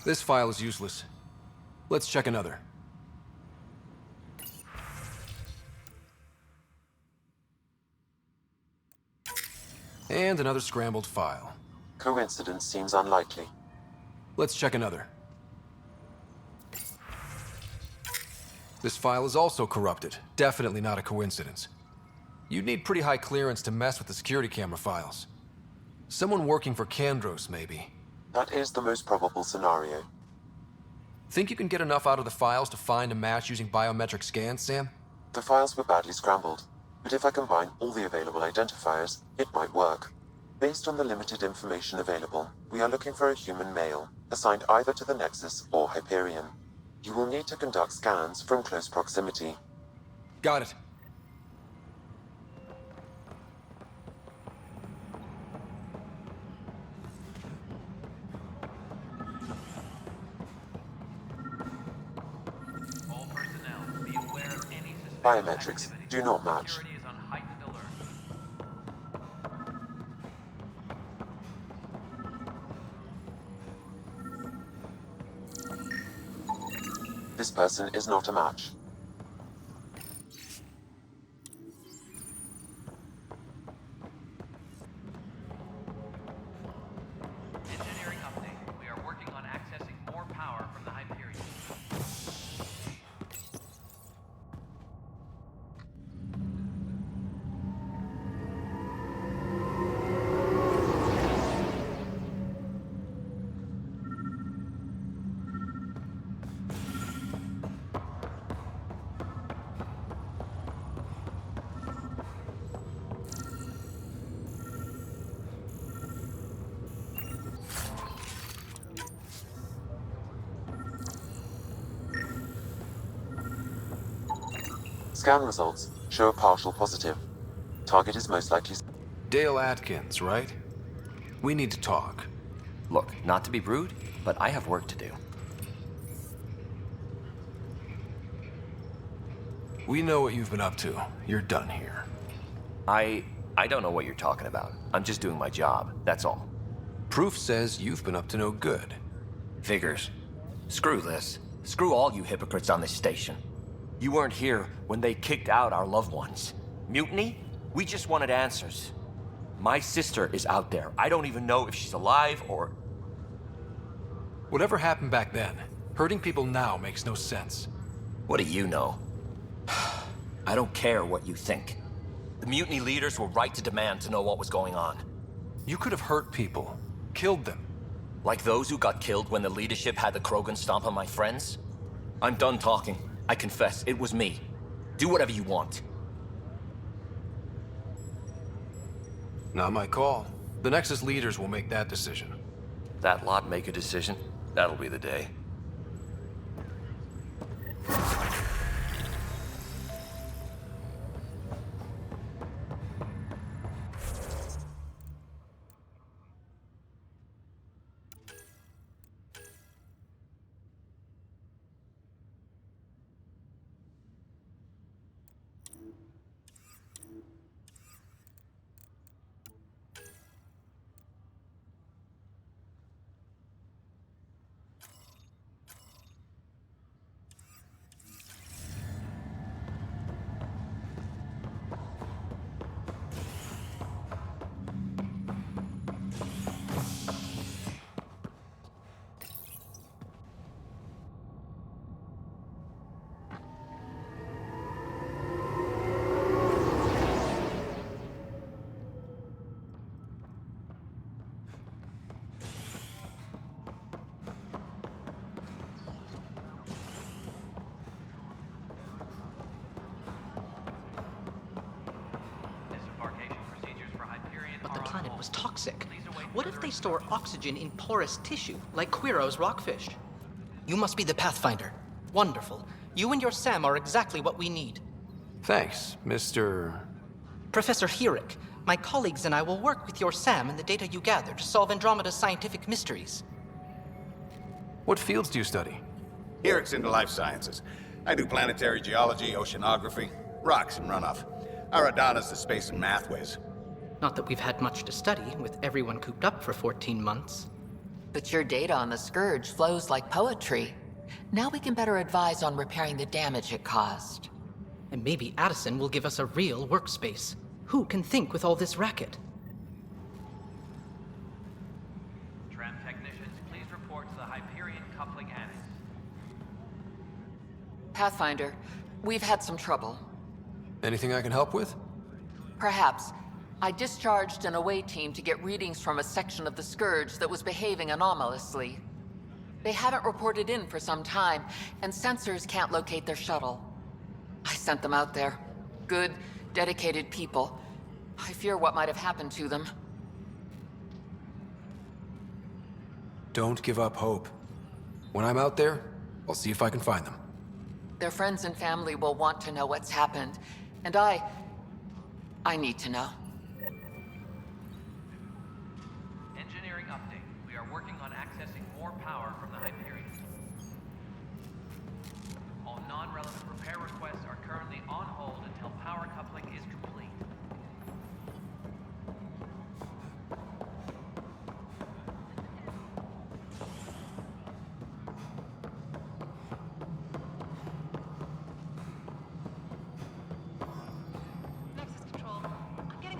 This file is useless. Let's check another. And another scrambled file. Coincidence seems unlikely. Let's check another. This file is also corrupted. Definitely not a coincidence. You'd need pretty high clearance to mess with the security camera files. Someone working for Kandros, maybe. That is the most probable scenario. Think you can get enough out of the files to find a match using biometric scans, Sam? The files were badly scrambled, but if I combine all the available identifiers, it might work. Based on the limited information available, we are looking for a human male, assigned either to the Nexus or Hyperion. You will need to conduct scans from close proximity. Got it. All personnel, be aware of any suspicious Biometrics activity. do not match. Security is on heightened alert. This person is not a match. Engineering update. We are working on accessing more power from the Hyperion. Scan results show a partial positive. Target is most likely... Dale Atkins, right? We need to talk. Look, not to be rude, but I have work to do. We know what you've been up to. You're done here. I don't know what you're talking about. I'm just doing my job, that's all. Proof says you've been up to no good. Figures. Screw this. Screw all you hypocrites on this station. You weren't here when they kicked out our loved ones. Mutiny? We just wanted answers. My sister is out there. I don't even know if she's alive or... Whatever happened back then, hurting people now makes no sense. What do you know? I don't care what you think. The mutiny leaders were right to demand to know what was going on. You could have hurt people, killed them. Like those who got killed when the leadership had the Krogan stomp on my friends? I'm done talking. I confess, it was me. Do whatever you want. Not my call. The Nexus leaders will make that decision. That lot make a decision? That'll be the day. But the planet was toxic. What if they store oxygen in porous tissue, like Quiro's rockfish? You must be the Pathfinder. Wonderful. You and your Sam are exactly what we need. Thanks, Mr... Professor Herrick, my colleagues and I will work with your Sam and the data you gather to solve Andromeda's scientific mysteries. What fields do you study? Herrick's into life sciences. I do planetary geology, oceanography, rocks and runoff. Aradana's the space and math whiz. Not that we've had much to study, with everyone cooped up for 14 months. But your data on the Scourge flows like poetry. Now we can better advise on repairing the damage it caused. And maybe Addison will give us a real workspace. Who can think with all this racket? Tram technicians, please report to the Hyperion coupling annex. Pathfinder, we've had some trouble. Anything I can help with? Perhaps. I discharged an away team to get readings from a section of the Scourge that was behaving anomalously. They haven't reported in for some time, and sensors can't locate their shuttle. I sent them out there. Good, dedicated people. I fear what might have happened to them. Don't give up hope. When I'm out there, I'll see if I can find them. Their friends and family will want to know what's happened. And I need to know. Engineering update. We are working on accessing more power from the Hyperion. All non-relevant repair requests are currently on hold until power coupling is complete.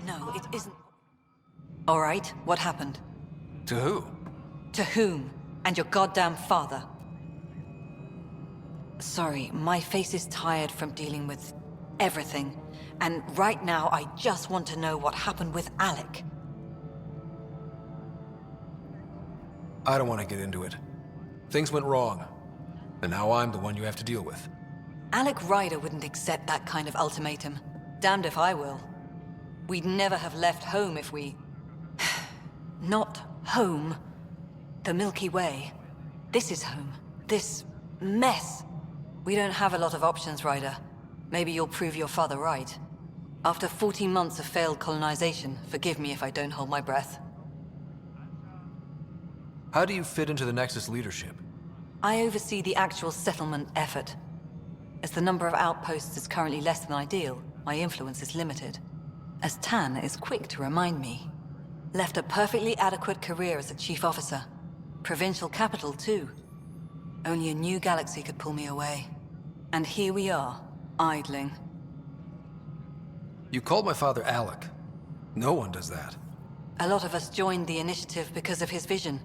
No, it isn't. All right, what happened? To who? To whom? And your goddamn father. Sorry, my face is tired from dealing with everything. And right now, I just want to know what happened with Alec. I don't want to get into it. Things went wrong. And now I'm the one you have to deal with. Alec Ryder wouldn't accept that kind of ultimatum. Damned if I will. We'd never have left home if we... Not home. The Milky Way. This is home. This mess. We don't have a lot of options, Ryder. Maybe you'll prove your father right. After 14 months of failed colonization, forgive me if I don't hold my breath. How do you fit into the Nexus leadership? I oversee the actual settlement effort. As the number of outposts is currently less than ideal, my influence is limited. As Tan is quick to remind me. Left a perfectly adequate career as a chief officer. Provincial capital, too. Only a new galaxy could pull me away. And here we are, idling. You called my father Alec. No one does that. A lot of us joined the initiative because of his vision.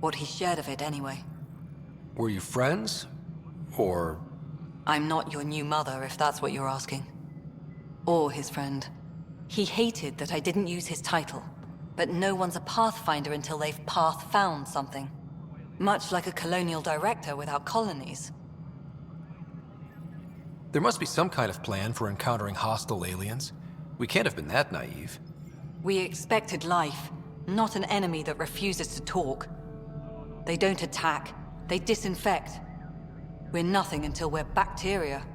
What he shared of it, anyway. Were you friends? Or... I'm not your new mother, if that's what you're asking. Or his friend. He hated that I didn't use his title. But no one's a pathfinder until they've path-found something. Much like a colonial director without colonies. There must be some kind of plan for encountering hostile aliens. We can't have been that naive. We expected life, not an enemy that refuses to talk. They don't attack, they disinfect. We're nothing until we're bacteria.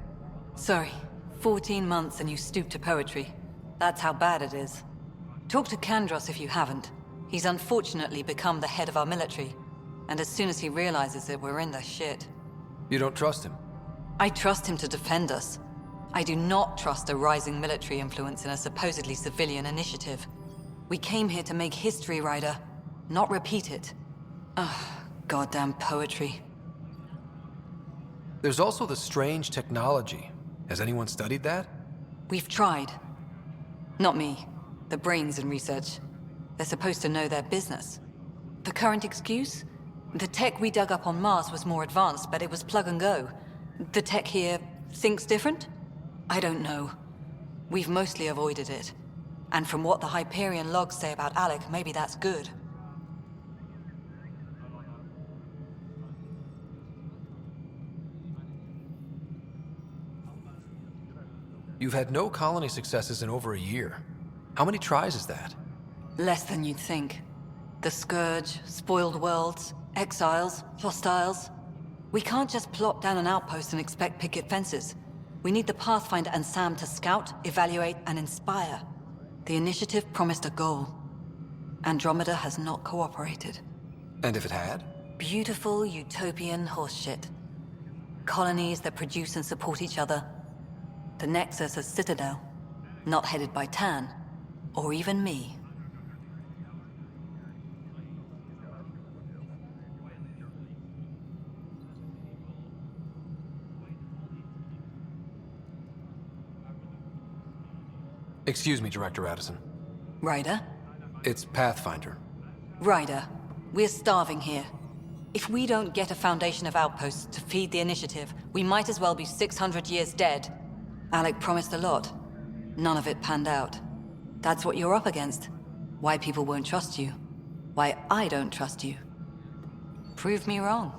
Sorry, 14 months and you stoop to poetry. That's how bad it is. Talk to Kandros if you haven't. He's unfortunately become the head of our military. And as soon as he realizes it, we're in the shit. You don't trust him? I trust him to defend us. I do not trust a rising military influence in a supposedly civilian initiative. We came here to make history, Ryder, not repeat it. Ugh, goddamn poetry. There's also the strange technology. Has anyone studied that? We've tried. Not me. The brains in research. They're supposed to know their business. The current excuse? The tech we dug up on Mars was more advanced, but it was plug and go. The tech here thinks different? I don't know. We've mostly avoided it. And from what the Hyperion logs say about Alec, maybe that's good. You've had no colony successes in over a year. How many tries is that? Less than you'd think. The Scourge, spoiled worlds, exiles, hostiles. We can't just plop down an outpost and expect picket fences. We need the Pathfinder and Sam to scout, evaluate, and inspire. The initiative promised a goal. Andromeda has not cooperated. And if it had? Beautiful utopian horseshit. Colonies that produce and support each other. The Nexus as Citadel. Not headed by Tan. Or even me. Excuse me, Director Addison. Ryder? It's Pathfinder. Ryder, we're starving here. If we don't get a foundation of outposts to feed the initiative, we might as well be 600 years dead. Alec promised a lot. None of it panned out. That's what you're up against. Why people won't trust you. Why I don't trust you. Prove me wrong.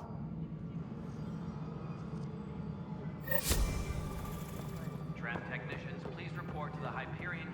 Tram technicians, please report to the Hyperion